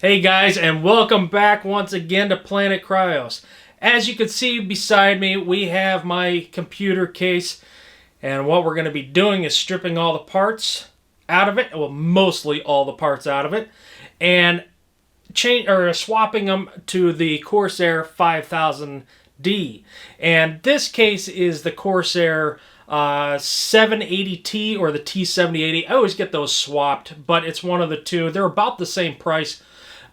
Hey guys, and welcome back once again to Planet Cryos. As you can see beside me, we have my computer case, and what we're going to be doing is stripping all the parts out of it, well, mostly all the parts out of it, and swapping them to the Corsair 5000D. And this case is the Corsair 780T or the T7080. I always get those swapped, but it's one of the two. They're about the same price,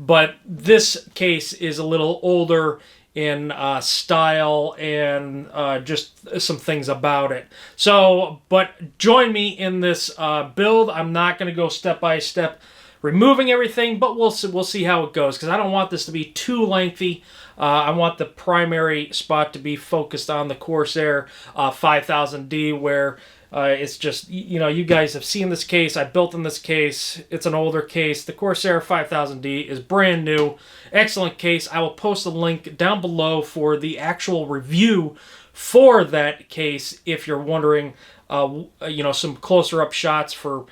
but this case is a little older in style and just some things about it. So, but join me in this build. I'm not going to go step by step removing everything, but we'll see how it goes, because I don't want this to be too lengthy. I want the primary spot to be focused on the Corsair 5000D, where it's just, you know, you guys have seen this case. I built in this case. It's an older case. The Corsair 5000D is brand new. Excellent case. I will post a link down below for the actual review for that case if you're wondering, you know, some closer up shots for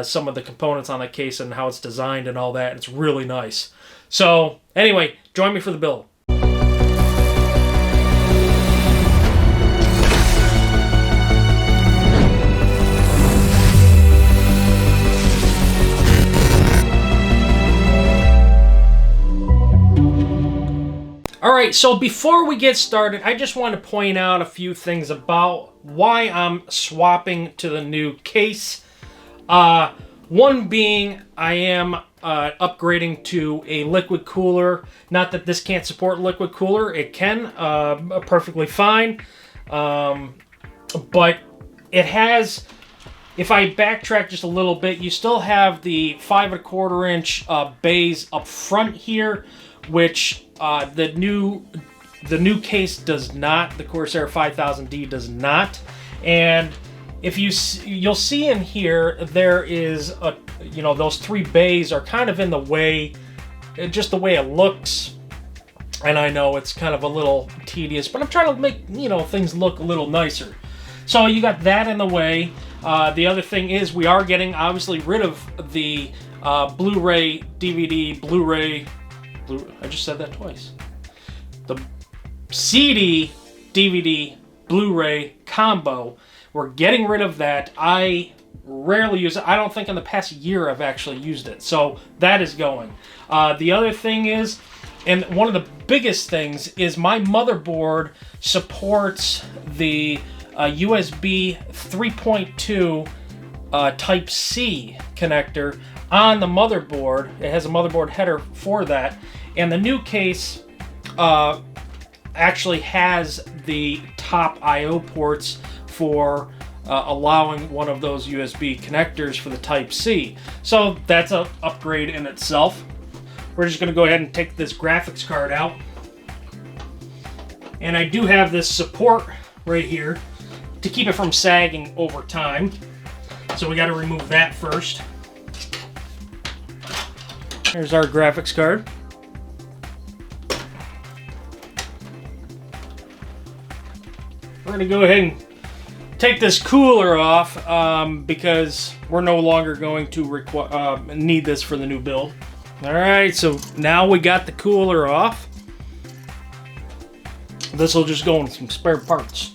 some of the components on the case and how it's designed and all that. It's really nice. So anyway, join me for the build. Alright, so before we get started, I just want to point out a few things about why I'm swapping to the new case. One being, I am upgrading to a liquid cooler. Not that this can't support liquid cooler, it can, perfectly fine. But it has, if I backtrack just a little bit, you still have the 5 1/4 inch bays up front here, which the new case does not. The Corsair 5000D does not. And if you'll see in here, there is a, you know, those 3 bays are kind of in the way, just the way it looks. And I know it's kind of a little tedious, but I'm trying to make, you know, things look a little nicer. So you got that in the way. The other thing is we are getting obviously rid of the Blu-ray, DVD, Blu-ray. I just said that twice. The CD, DVD, Blu-ray combo. We're getting rid of that. I rarely use it. I don't think in the past year I've actually used it. So that is going. The other thing is, and one of the biggest things is, my motherboard supports the USB 3.2 Type C connector on the motherboard. It has a motherboard header for that, and the new case actually has the top I/O ports for allowing one of those USB connectors for the Type C. So that's an upgrade in itself. We're just going to go ahead and take this graphics card out, and I do have this support right here to keep it from sagging over time. So we got to remove that first. Here's our graphics card. We're going to go ahead and take this cooler off because we're no longer going to need this for the new build. Alright, so now we got the cooler off. This will just go in some spare parts.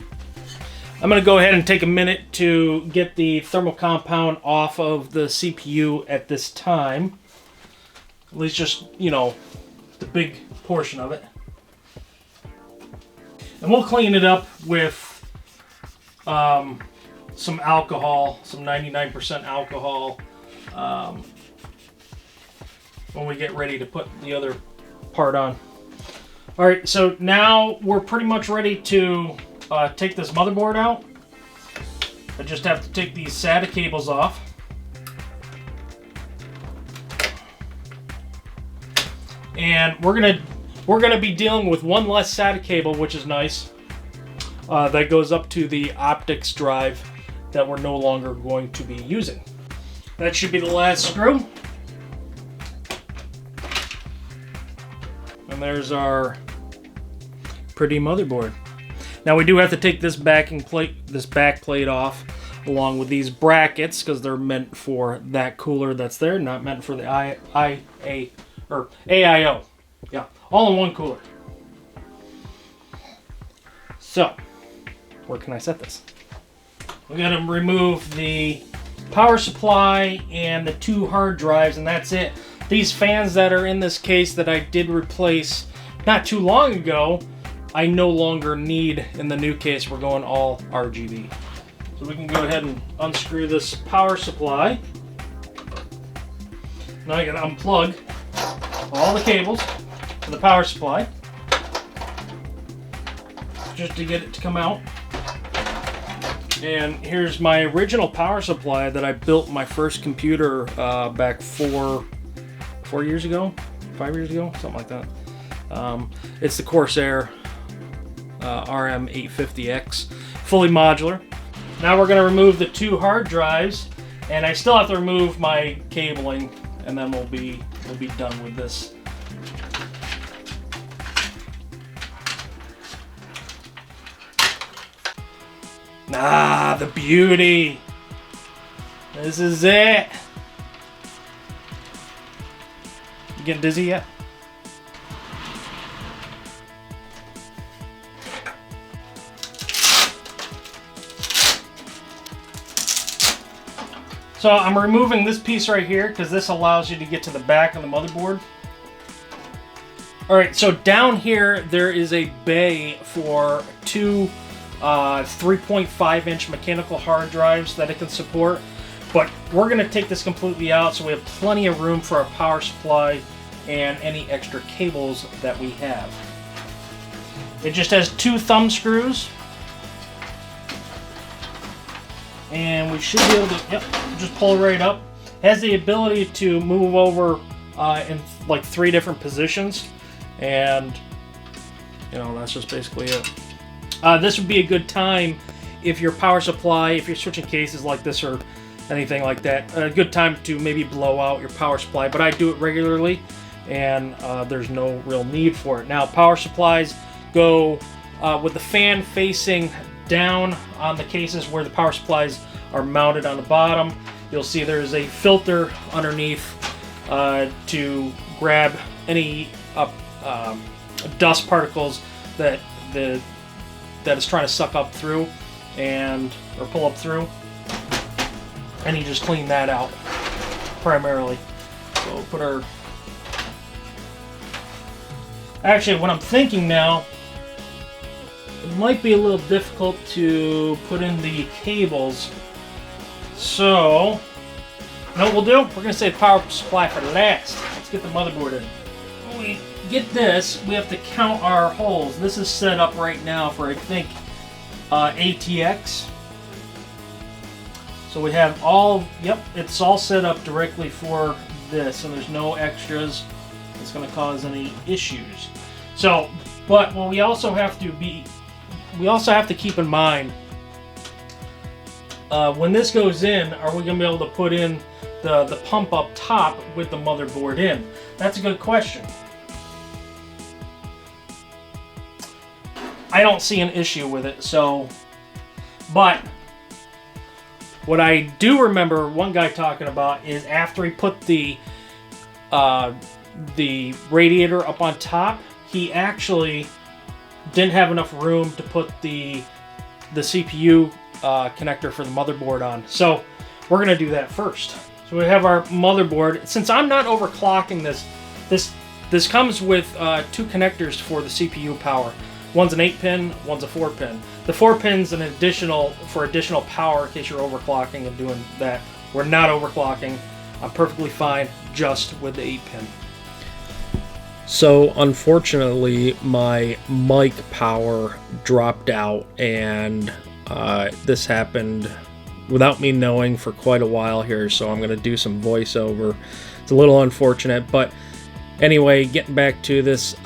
I'm going to go ahead and take a minute to get the thermal compound off of the CPU at this time. At least just, you know, the big portion of it. And we'll clean it up with some alcohol, some 99% alcohol, when we get ready to put the other part on. Alright, so now we're pretty much ready to take this motherboard out. I just have to take these SATA cables off. And we're gonna be dealing with one less SATA cable, which is nice. That goes up to the optics drive that we're no longer going to be using. That should be the last screw. And there's our pretty motherboard. Now we do have to take this back plate off, along with these brackets, because they're meant for that cooler that's there, not meant for the or AIO. Yeah, all in one cooler. So, where can I set this? We're going to remove the power supply and the 2 hard drives, and that's it. These fans that are in this case that I did replace not too long ago, I no longer need in the new case. We're going all RGB. So we can go ahead and unscrew this power supply. Now I got to unplug all the cables to the power supply just to get it to come out. And here's my original power supply that I built my first computer back 4 years ago, 5 years ago, something like that. It's the Corsair RM850X, fully modular. Now we're going to remove the 2 hard drives, and I still have to remove my cabling, and then we'll be done with this. Ah, the beauty. This is it. You getting dizzy yet? So I'm removing this piece right here because this allows you to get to the back of the motherboard. Alright, so down here there is a bay for 2 3.5-inch mechanical hard drives that it can support, but we're going to take this completely out so we have plenty of room for our power supply and any extra cables that we have. It just has 2 thumb screws, and we should be able to, yep, just pull it right up. It has the ability to move over in like 3 different positions, and you know, that's just basically it. This would be a good time if your power supply, if you're switching cases like this or anything like that, a good time to maybe blow out your power supply, but I do it regularly, and there's no real need for it. Now, power supplies go with the fan facing down on the cases where the power supplies are mounted on the bottom. You'll see there's a filter underneath to grab any dust particles that is trying to suck up through or pull up through, and you just clean that out primarily. So we'll put our, actually what I'm thinking now, it might be a little difficult to put in the cables, so you know what we'll do? We're going to save power supply for last. Let's get the motherboard in. When we get this, we have to count our holes. This is set up right now for, I think, ATX. So we have all, yep, it's all set up directly for this, and there's no extras that's going to cause any issues. So, but what we also have to keep in mind, when this goes in, are we going to be able to put in the pump up top with the motherboard in? That's a good question. I don't see an issue with it, so, but what I do remember one guy talking about is after he put the radiator up on top, he actually didn't have enough room to put the CPU connector for the motherboard on. So we're going to do that first. So we have our motherboard. Since I'm not overclocking this comes with 2 connectors for the CPU power. One's an 8-pin, one's a 4-pin. The 4-pin's an additional power in case you're overclocking and doing that. We're not overclocking. I'm perfectly fine just with the 8-pin. So unfortunately, my mic power dropped out, and this happened without me knowing for quite a while here, so I'm going to do some voiceover. It's a little unfortunate, but anyway, getting back to this,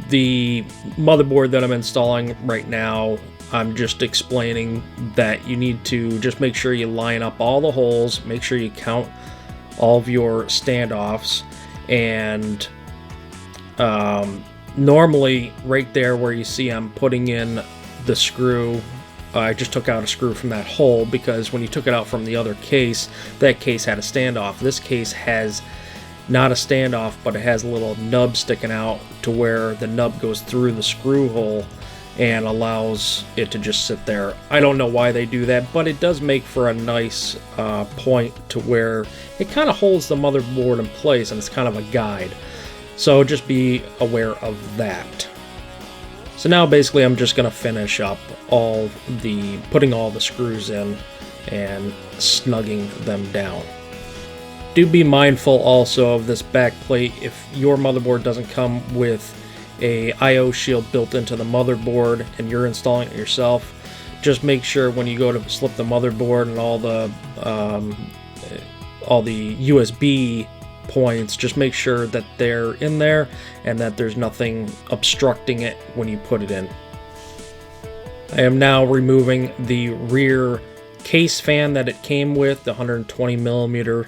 the motherboard that I'm installing right now, I'm just explaining that you need to just make sure you line up all the holes, make sure you count all of your standoffs, and normally right there where you see I'm putting in the screw, I just took out a screw from that hole because when you took it out from the other case, that case had a standoff. This case has not a standoff, but it has a little nub sticking out to where the nub goes through the screw hole and allows it to just sit there. I don't know why they do that, but it does make for a nice point to where it kind of holds the motherboard in place, and it's kind of a guide. So just be aware of that. So now basically I'm just going to finish up putting all the screws in and snugging them down. Do be mindful also of this back plate. If your motherboard doesn't come with a I/O shield built into the motherboard and you're installing it yourself, just make sure when you go to slip the motherboard and all the USB points, just make sure that they're in there and that there's nothing obstructing it when you put it in. I am now removing the rear case fan that it came with, the 120 millimeter,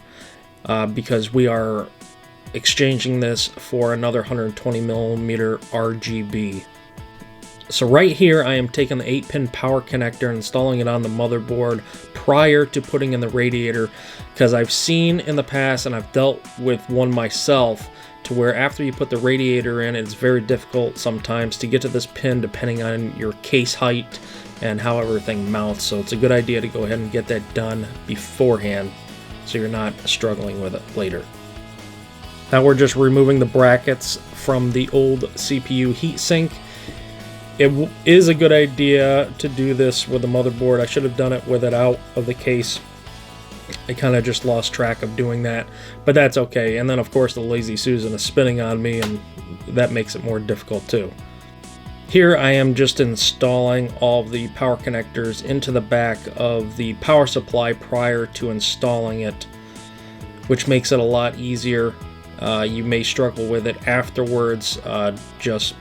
because we are exchanging this for another 120 millimeter RGB. So right here I am taking the 8-pin power connector and installing it on the motherboard prior to putting in the radiator, because I've seen in the past, and I've dealt with one myself, to where after you put the radiator in, it's very difficult sometimes to get to this pin depending on your case height and how everything mounts. So it's a good idea to go ahead and get that done beforehand so you're not struggling with it later. Now we're just removing the brackets from the old CPU heatsink. It is a good idea to do this with the motherboard. I should have done it with it out of the case. I kind of just lost track of doing that, but that's okay. And then of course the Lazy Susan is spinning on me, and that makes it more difficult too. Here I am just installing all of the power connectors into the back of the power supply prior to installing it, which makes it a lot easier. You may struggle with it afterwards, just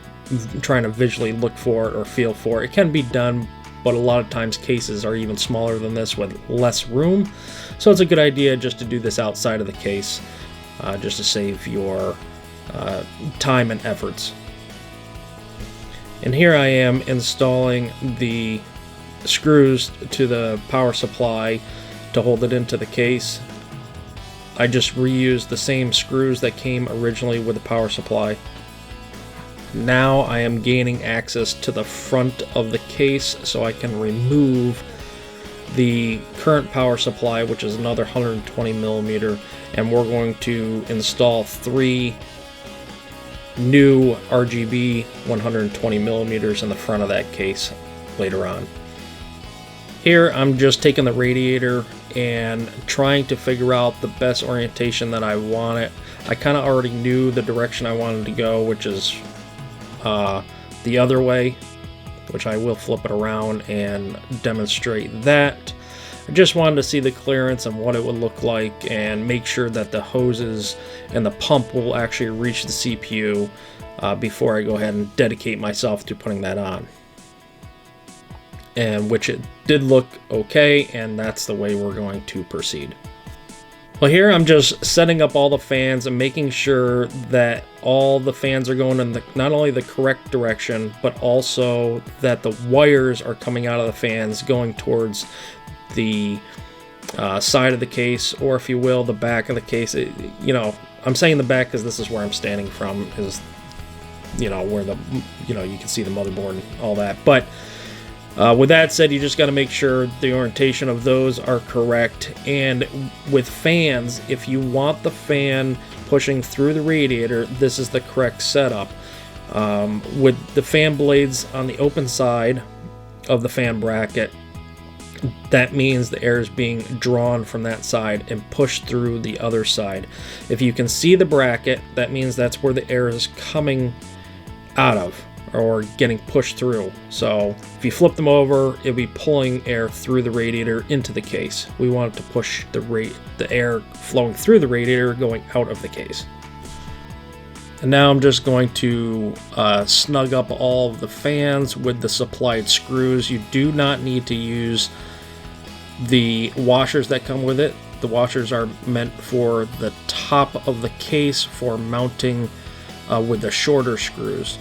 trying to visually look for it or feel for it. It can be done, but a lot of times cases are even smaller than this with less room. So it's a good idea just to do this outside of the case, just to save your time and efforts. And here I am installing the screws to the power supply to hold it into the case. I just reused the same screws that came originally with the power supply. Now I am gaining access to the front of the case so I can remove the current power supply, which is another 120 millimeter, and we're going to install 3 new RGB 120 millimeters in the front of that case later on. Here I'm just taking the radiator and trying to figure out the best orientation that I want it. I kind of already knew the direction I wanted to go, which is the other way, which I will flip it around and demonstrate that. I just wanted to see the clearance and what it would look like and make sure that the hoses and the pump will actually reach the CPU before I go ahead and dedicate myself to putting that on. And which it did look okay, and that's the way we're going to proceed. Well, here I'm just setting up all the fans and making sure that all the fans are going in not only the correct direction, but also that the wires are coming out of the fans going towards the side of the case, or if you will, the back of the case. I'm saying the back because this is where I'm standing from, is where you can see the motherboard and all that. But with that said, you just got to make sure the orientation of those are correct. And with fans, if you want the fan pushing through the radiator, this is the correct setup. With the fan blades on the open side of the fan bracket, that means the air is being drawn from that side and pushed through the other side. If you can see the bracket, that means that's where the air is coming out of, or getting pushed through. So if you flip them over, it'll be pulling air through the radiator into the case. We want it to push the air flowing through the radiator going out of the case. And now I'm just going to snug up all of the fans with the supplied screws. You do not need to use the washers that come with it. The washers are meant for the top of the case for mounting with the shorter screws.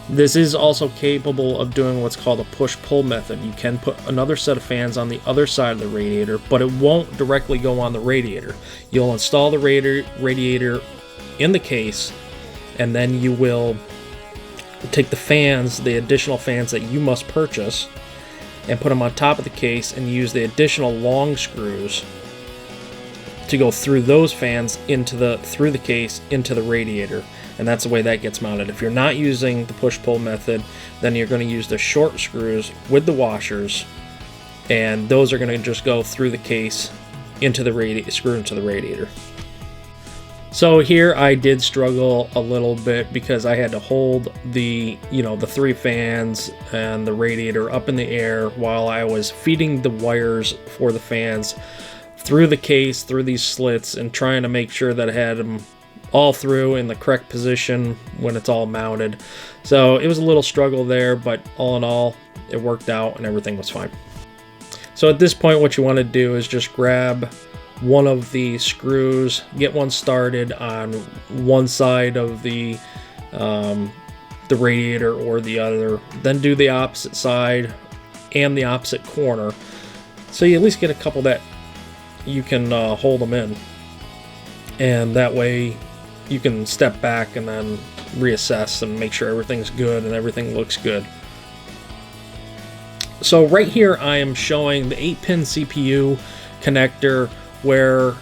This is also capable of doing what's called a push-pull method. You can put another set of fans on the other side of the radiator, but it won't directly go on the radiator. You'll install the radiator in the case, and then you will take the fans, the additional fans that you must purchase, and put them on top of the case, and use the additional long screws to go through those fans through the case into the radiator. And that's the way that gets mounted. If you're not using the push-pull method, then you're going to use the short screws with the washers, and those are going to just go through the case into the screw into the radiator. So here I did struggle a little bit because I had to hold the three fans and the radiator up in the air while I was feeding the wires for the fans through the case, through these slits, and trying to make sure that I had them all through in the correct position when it's all mounted. So it was a little struggle there, but all in all, it worked out and everything was fine. So at this point, what you want to do is just grab one of the screws, get one started on one side of the radiator or the other, then do the opposite side and the opposite corner, so you at least get a couple that you can hold them in, and that way you can step back and then reassess and make sure everything's good and everything looks good. So right here I am showing the 8-pin CPU connector where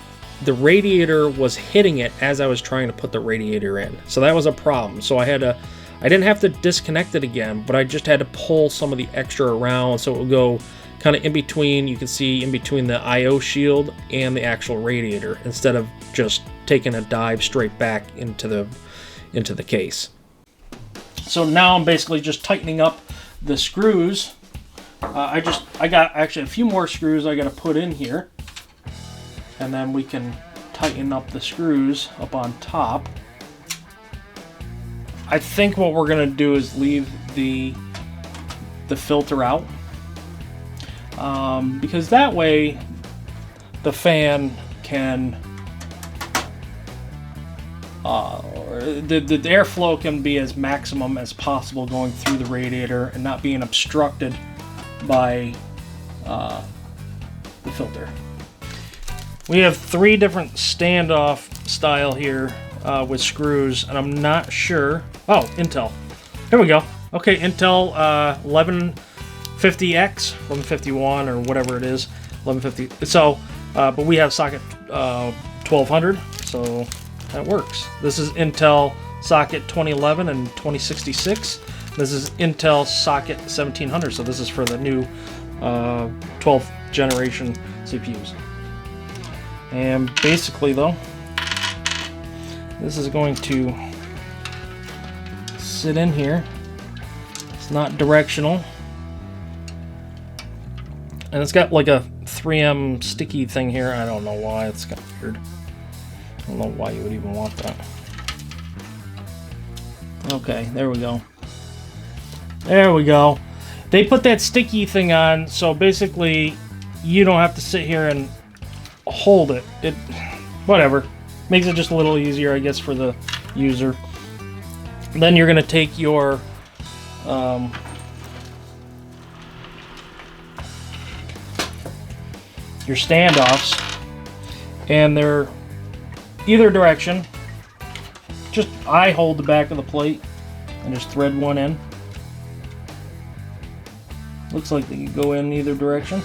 the radiator was hitting it as I was trying to put the radiator in. So that was a problem. So I didn't have to disconnect it again, but I just had to pull some of the extra around so it would go kind of in between. You can see in between the IO shield and the actual radiator, instead of just taking a dive straight back into the case. So now I'm basically just tightening up the screws. I got actually a few more screws I got to put in here, and then we can tighten up the screws up on top. I think what we're gonna do is leave the filter out, because that way the fan can the airflow can be as maximum as possible going through the radiator and not being obstructed by the filter. We have 3 different standoff style here with screws, and I'm not sure. Oh, Intel. Here we go. Okay, Intel 1150X, 1151 or whatever it is, 1150. So, but we have socket 1200, so that works. This is Intel socket 2011 and 2066. This is Intel socket 1700, so this is for the new 12th generation CPUs. And basically though, this is going to sit in here. It's not directional. And it's got like a 3M sticky thing here. I don't know why, it's kind of weird. I don't know why you would even want that. Okay, there we go. There we go. They put that sticky thing on, so basically you don't have to sit here and hold it. Whatever. Makes it just a little easier, I guess, for the user. Then you're going to take your standoffs, and they're either direction. Just I hold the back of the plate and just thread one in. Looks like they can go in either direction.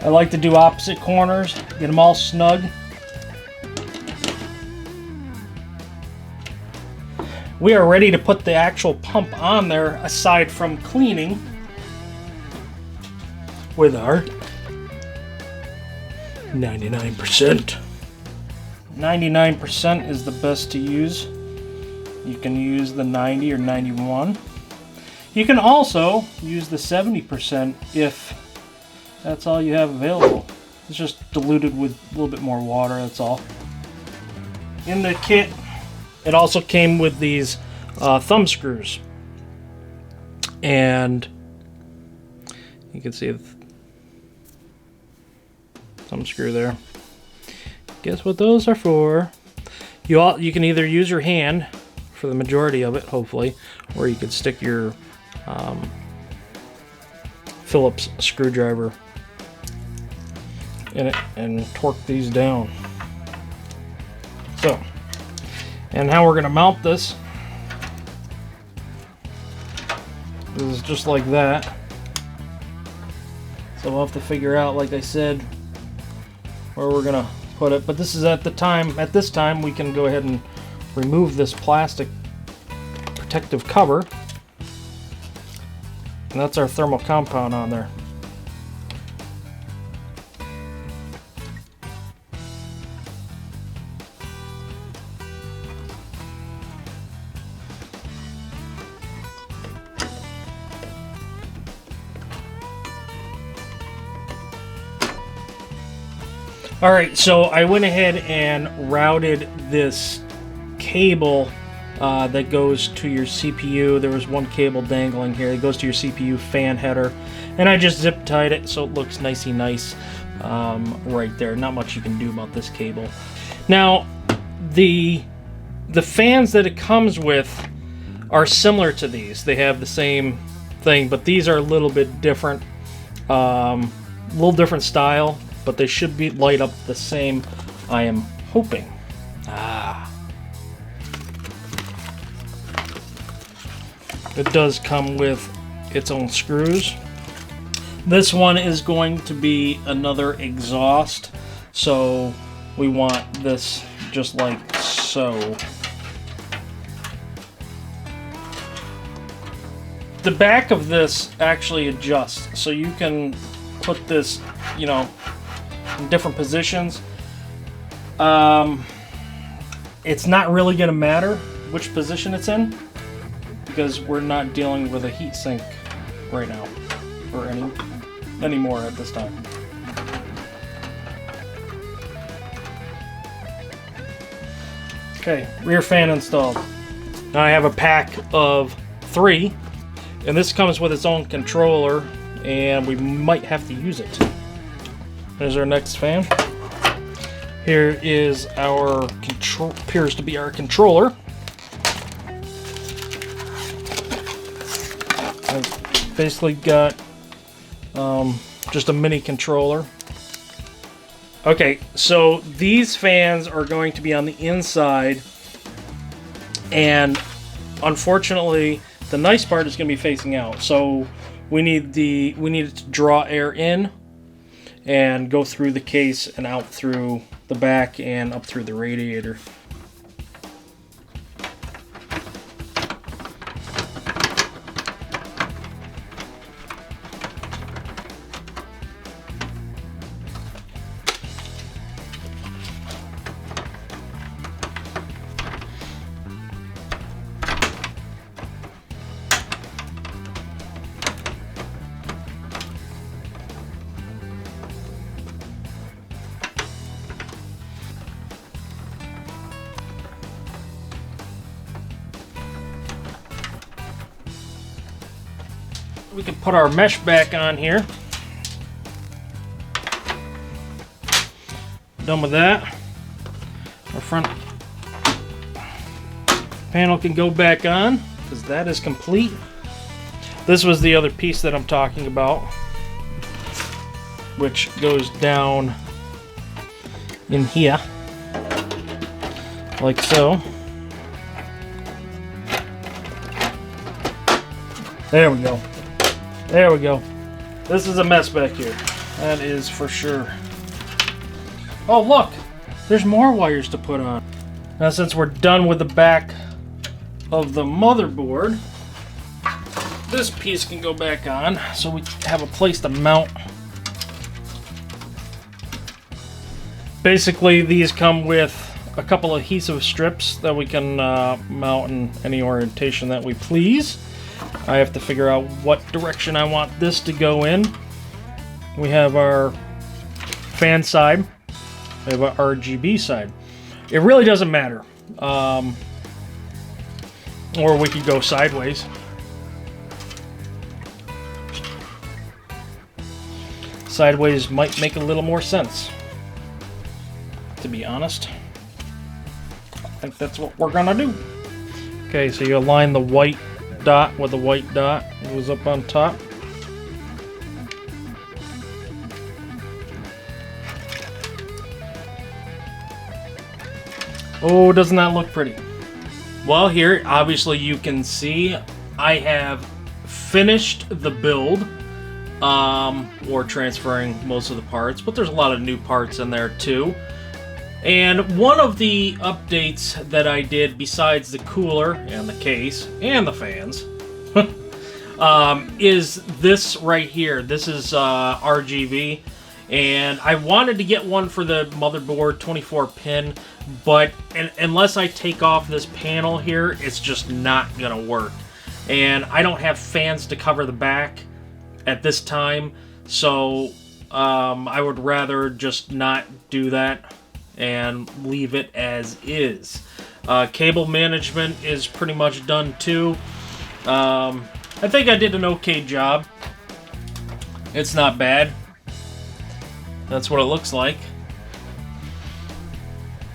I like to do opposite corners, get them all snug. We are ready to put the actual pump on there, aside from cleaning with our 99%. 99% is the best to use. You can use the 90 or 91. You can also use the 70% if that's all you have available. It's just diluted with a little bit more water, that's all. In the kit, it also came with these thumb screws. And you can see the thumb screw there. Guess what those are for? You can either use your hand for the majority of it, hopefully, or you could stick your Phillips screwdriver in it and torque these down. So, and how we're going to mount this is just like that. So we'll have to figure out, like I said, where we're going to put it. But this is at this time we can go ahead and remove this plastic protective cover. And that's our thermal compound on there. Alright, so I went ahead and routed this cable that goes to your CPU. There was one cable dangling here. It goes to your CPU fan header. And I just zip tied it so it looks nicey nice right there. Not much you can do about this cable. Now, the fans that it comes with are similar to these. They have the same thing, but these are a little bit different. Little different style, but they should be light up the same, I am hoping. It does come with its own screws. This one is going to be another exhaust, so we want this just like so. The back of this actually adjusts, so you can put this, you know, in different positions. It's not really going to matter which position it's in, because we're not dealing with a heat sink right now, or anymore at this time. Okay, rear fan installed. Now I have a pack of 3, and this comes with its own controller, and we might have to use it. There's our next fan. Here is our appears to be our controller. I've basically got just a mini controller. Okay, so these fans are going to be on the inside, and unfortunately the nice part is going to be facing out. So we need it to draw air in and go through the case and out through the back and up through the radiator. We can put our mesh back on here. Done with that. Our front panel can go back on, because that is complete. This was the other piece that I'm talking about, which goes down in here, like so. There we go. There we go. This is a mess back here. That is for sure. Oh, look! There's more wires to put on. Now, since we're done with the back of the motherboard, this piece can go back on, so we have a place to mount. Basically, these come with a couple of adhesive strips that we can mount in any orientation that we please. I have to figure out what direction I want this to go in. We have our fan side. We have our RGB side. It really doesn't matter. Or we could go sideways. Sideways might make a little more sense, to be honest. I think that's what we're gonna do. Okay, so you align the white dot with a white dot goes up on top. Oh, doesn't that look pretty? Well, here, obviously you can see I have finished the build, or transferring most of the parts, but there's a lot of new parts in there too. And one of the updates that I did, besides the cooler and the case and the fans, is this right here. This is RGB, and I wanted to get one for the motherboard, 24-pin, but unless I take off this panel here, it's just not gonna work. And I don't have fans to cover the back at this time, so I would rather just not do that and leave it as is. Cable management is pretty much done too. I think I did an okay job. It's not bad. That's what it looks like.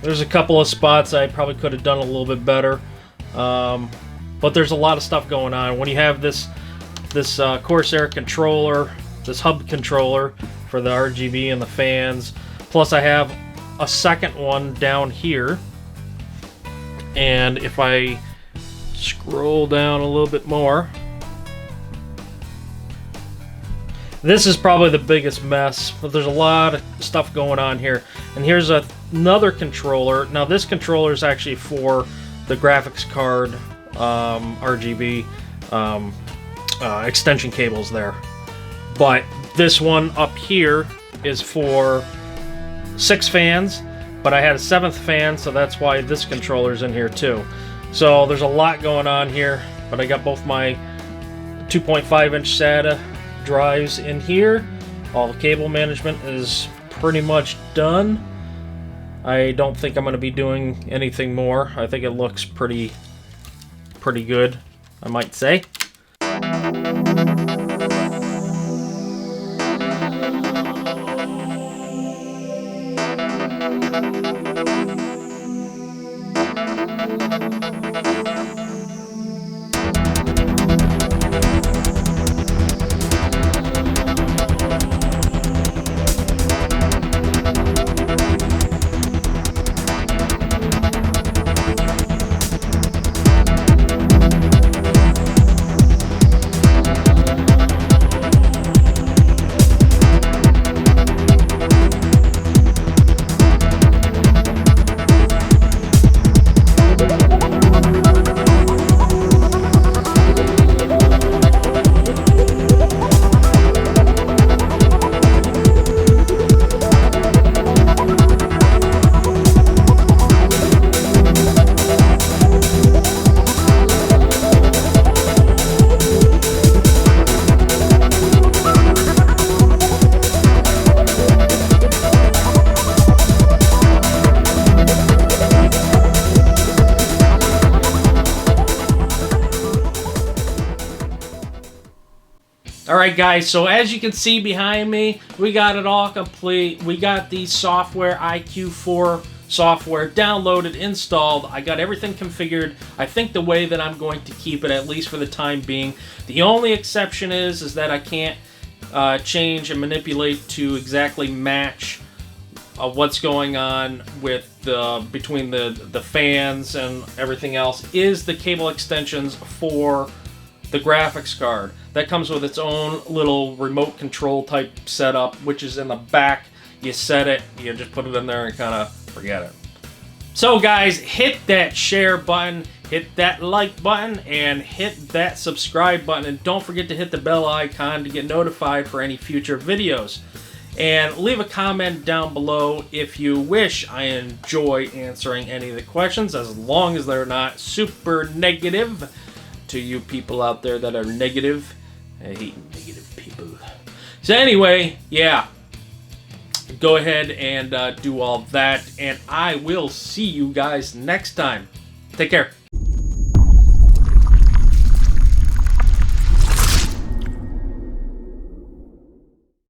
There's a couple of spots I probably could have done a little bit better, but there's a lot of stuff going on. When you have this Corsair controller, this hub controller for the RGB and the fans, plus I have a second one down here, and if I scroll down a little bit more, this is probably the biggest mess, but there's a lot of stuff going on here. And here's another controller. Now this controller is actually for the graphics card RGB extension cables there, but this one up here is for 6 fans, but I had a 7th fan, so that's why this controller's in here too. So there's a lot going on here, but I got both my 2.5-inch SATA drives in here. All the cable management is pretty much done. I don't think I'm going to be doing anything more. I think it looks pretty good, I might say. Alright guys, so as you can see behind me, we got it all complete. We got the software, iCUE 4 software downloaded, installed. I got everything configured, I think the way that I'm going to keep it, at least for the time being. The only exception is that I can't change and manipulate to exactly match what's going on with between the fans and everything else, is the cable extensions for the graphics card. That comes with its own little remote control type setup, which is in the back. You set it, you just put it in there and kind of forget it. So guys, hit that share button, hit that like button, and hit that subscribe button. And don't forget to hit the bell icon to get notified for any future videos. And leave a comment down below if you wish. I enjoy answering any of the questions, as long as they're not super negative. To you people out there that are negative, I hate negative people. So anyway, yeah, go ahead and do all that, and I will see you guys next time. Take care.